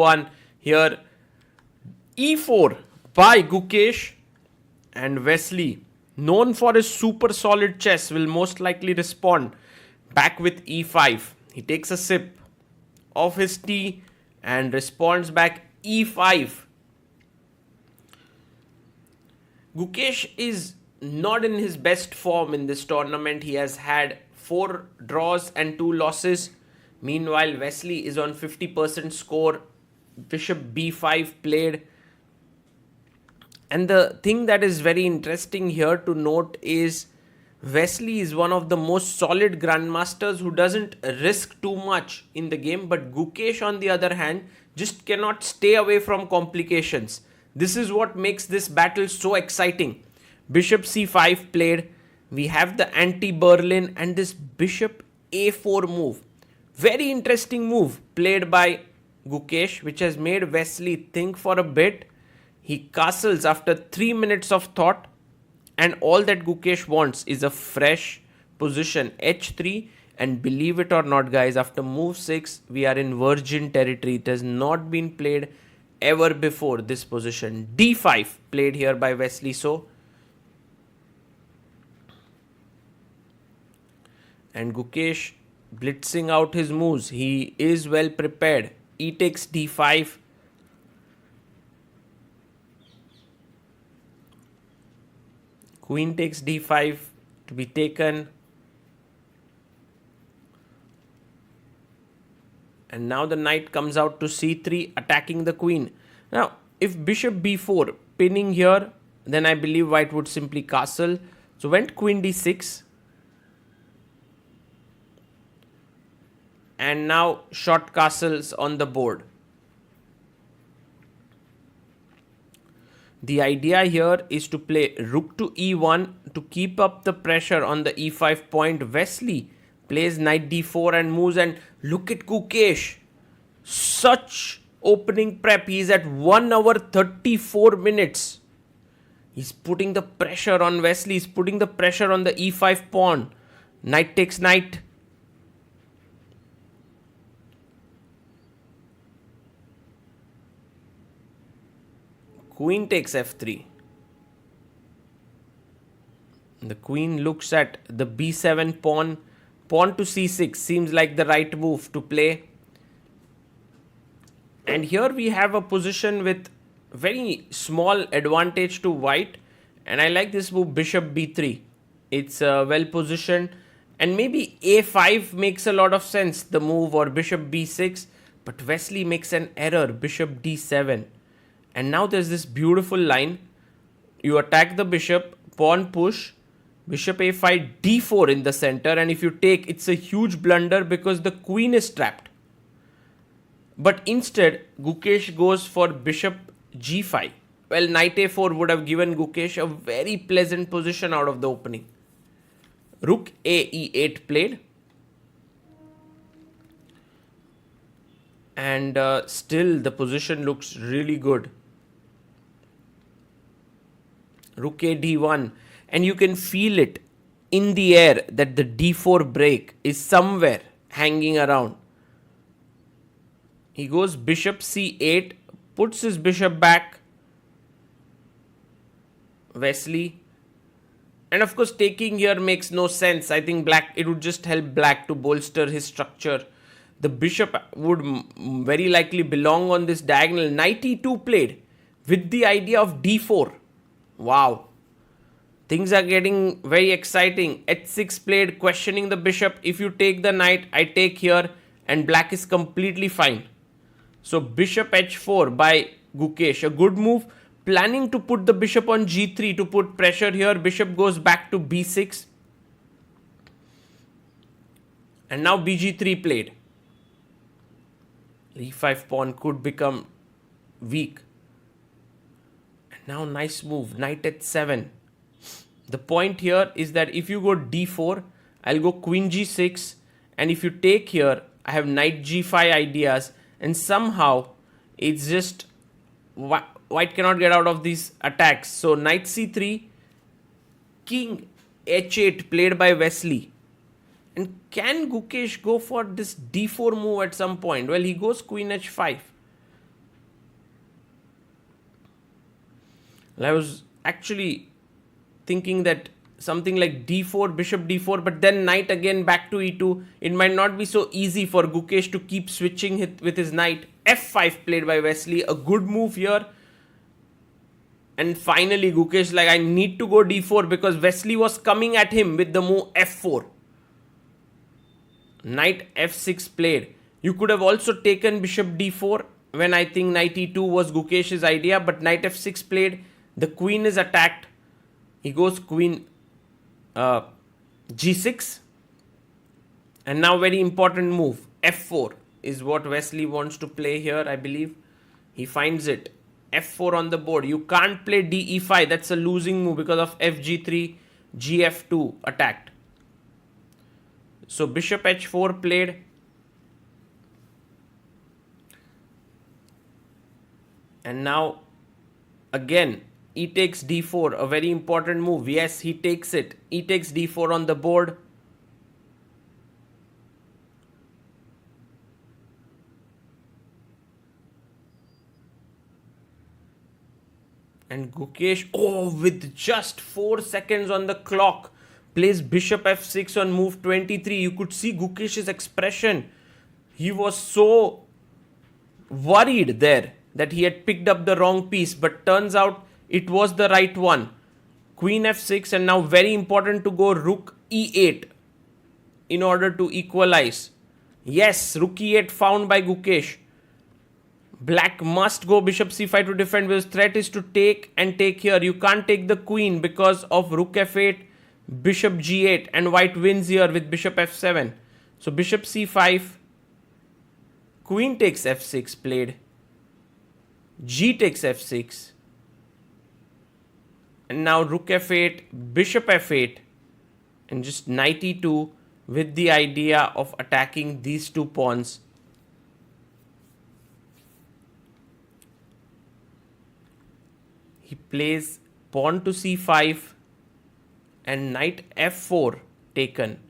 one here. E4 by Gukesh, and Wesley, known for his super solid chess, will most likely respond back with E5. He takes a sip of his tea and responds back E5. Gukesh is not in his best form in this tournament. He has had 4 draws and 2 losses. Meanwhile, Wesley is on 50% score. Bishop b5 played. And the thing that is very interesting here to note is Wesley is one of the most solid grandmasters who doesn't risk too much in the game, but Gukesh, on the other hand, just cannot stay away from complications. This is what makes this battle so exciting. Bishop c5 played. We have the anti-Berlin and this bishop a4 move. Very interesting move played by Gukesh, which has made Wesley think for a bit. He castles after 3 minutes of thought, and all that Gukesh wants is a fresh position h3. And believe it or not, guys, after move 6 we are in virgin territory. It has not been played ever before, this position. d5 played here by Wesley. So, and Gukesh blitzing out his moves. He is well prepared. E takes d5. Queen takes d5 to be taken. And now the knight comes out to c3, attacking the queen. Now, if bishop b4 pinning here, then I believe white would simply castle. So went queen d6. And now short castles on the board. The idea here is to play rook to e1 to keep up the pressure on the e5 point. Wesley plays knight d4 and moves, and look at Gukesh. Such opening prep. He's at 1 hour 34 minutes. He's putting the pressure on Wesley. He's putting the pressure on the e5 pawn. Knight takes knight. Queen takes f3. The queen looks at the b7 pawn. Pawn to c6 seems like the right move to play. And here we have a position with very small advantage to white. And I like this move, bishop b3. It's well positioned. And maybe a5 makes a lot of sense, the move, or bishop b6. But Wesley makes an error, bishop d7. And now there's this beautiful line. You attack the bishop, pawn push, bishop a5, d4 in the center. And if you take, it's a huge blunder because the queen is trapped. But instead, Gukesh goes for bishop g5. Well, knight a4 would have given Gukesh a very pleasant position out of the opening. Rook a e8 played. And still the position looks really good. Rook a d1, and you can feel it in the air that the d4 break is somewhere hanging around. He goes bishop c8, puts his bishop back. Wesley. And of course, taking here makes no sense. I think black, it would just help black to bolster his structure. The bishop would very likely belong on this diagonal. Knight e2 played with the idea of d4. Wow. Things are getting very exciting. h6 played, questioning the bishop. If you take the knight, I take here, and black is completely fine. So bishop h4 by Gukesh. A good move. Planning to put the bishop on g3 to put pressure here. Bishop goes back to b6. And now bg3 played. e5 pawn could become weak. And now nice move, knight h7. The point here is that if you go d4, I'll go queen g6. And if you take here, I have knight g5 ideas. And somehow, it's just white cannot get out of these attacks. So knight c3, king h8 played by Wesley. And can Gukesh go for this d4 move at some point? Well, he goes queen h5. I was actually thinking that something like d4, bishop d4, but then knight again back to e2. It might not be so easy for Gukesh to keep switching with his knight. f5 played by Wesley, a good move here. And finally Gukesh like, I need to go d4 because Wesley was coming at him with the move f4. Knight f6 played. You could have also taken bishop d4 when I think knight e2 was Gukesh's idea, but knight f6 played. The queen is attacked. He goes queen g6. And now very important move. f4 is what Wesley wants to play here, I believe. He finds it. f4 on the board. You can't play d e5. That's a losing move because of f g3, gf2 attacked. So bishop h4 played. And now again e takes d4, a very important move. Yes, he takes it. E takes d4 on the board. And Gukesh, with just 4 seconds on the clock, plays bishop f6 on move 23. You could see Gukesh's expression. He was so worried there that he had picked up the wrong piece, but turns out it was the right one. Queen f6, and now very important to go rook e8 in order to equalize. Yes, rook e8 found by Gukesh. Black must go bishop c5 to defend because threat is to take and take here. You can't take the queen because of rook f8, bishop g8, and white wins here with bishop f7. So bishop c5, queen takes f6 played, g takes f6, and now rook f8, bishop f8, and just knight e2 with the idea of attacking these two pawns. He plays pawn to c5 and knight f4 taken.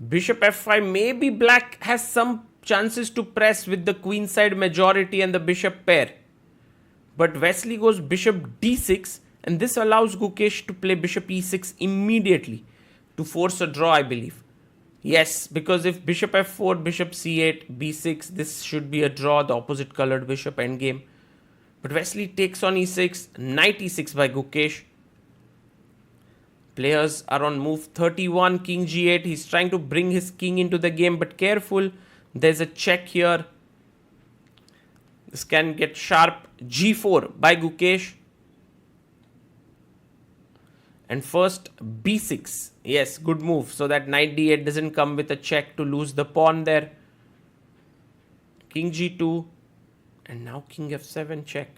Bishop f5, maybe black has some chances to press with the queenside majority and the bishop pair. But Wesley goes bishop d6, and this allows Gukesh to play bishop e6 immediately to force a draw, I believe. Yes, because if bishop f4, bishop c8, b6, this should be a draw, the opposite colored bishop endgame. But Wesley takes on e6, knight e6 by Gukesh. Players are on move 31, king g8. He's trying to bring his king into the game, but careful, there's a check here. This can get sharp. g4 by Gukesh. And first b6. Yes, good move. So that knight d8 doesn't come with a check to lose the pawn there. King g2. And now king f7 check.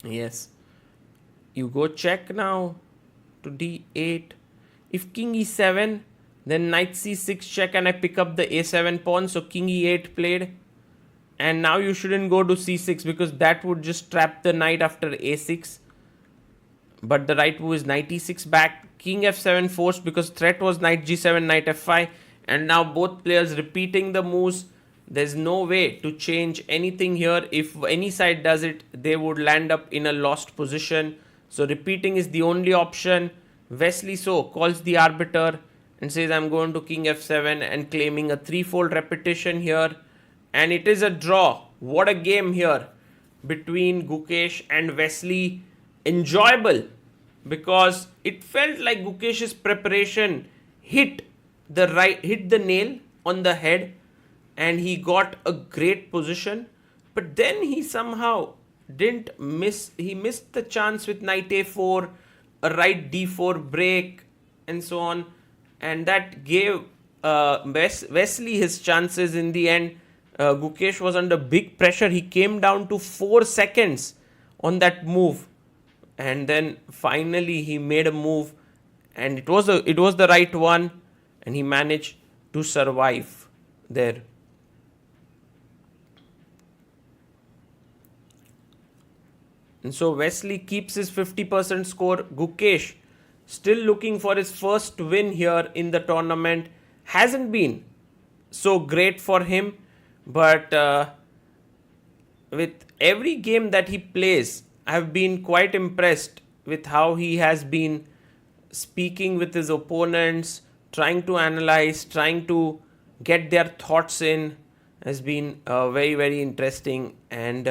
Yes. You go check now to d8. If king e7, then knight c6 check, and I pick up the a7 pawn. So king e8 played. And now you shouldn't go to c6 because that would just trap the knight after a6. But the right move is knight e6 back. King f7 forced because threat was knight g7, knight f5. And now both players repeating the moves. There's no way to change anything here. If any side does it, they would land up in a lost position. So repeating is the only option. Wesley so calls the arbiter and says, I'm going to king f7 and claiming a threefold repetition here. And it is a draw. What a game here between Gukesh and Wesley. Enjoyable because it felt like Gukesh's preparation hit the nail on the head, and he got a great position, but then he somehow he missed the chance with knight a4, a right d4 break, and so on, and that gave Wesley his chances in the end. Gukesh was under big pressure. He came down to 4 seconds on that move, and then finally he made a move, and it was the right one, and he managed to survive there. And so Wesley keeps his 50% score. Gukesh still looking for his first win here in the tournament. Hasn't been so great for him, But with every game that he plays, I've been quite impressed with how he has been speaking with his opponents, trying to analyze, trying to get their thoughts in. Has been very very interesting, and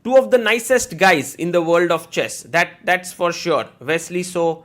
two of the nicest guys in the world of chess. That's for sure. Wesley so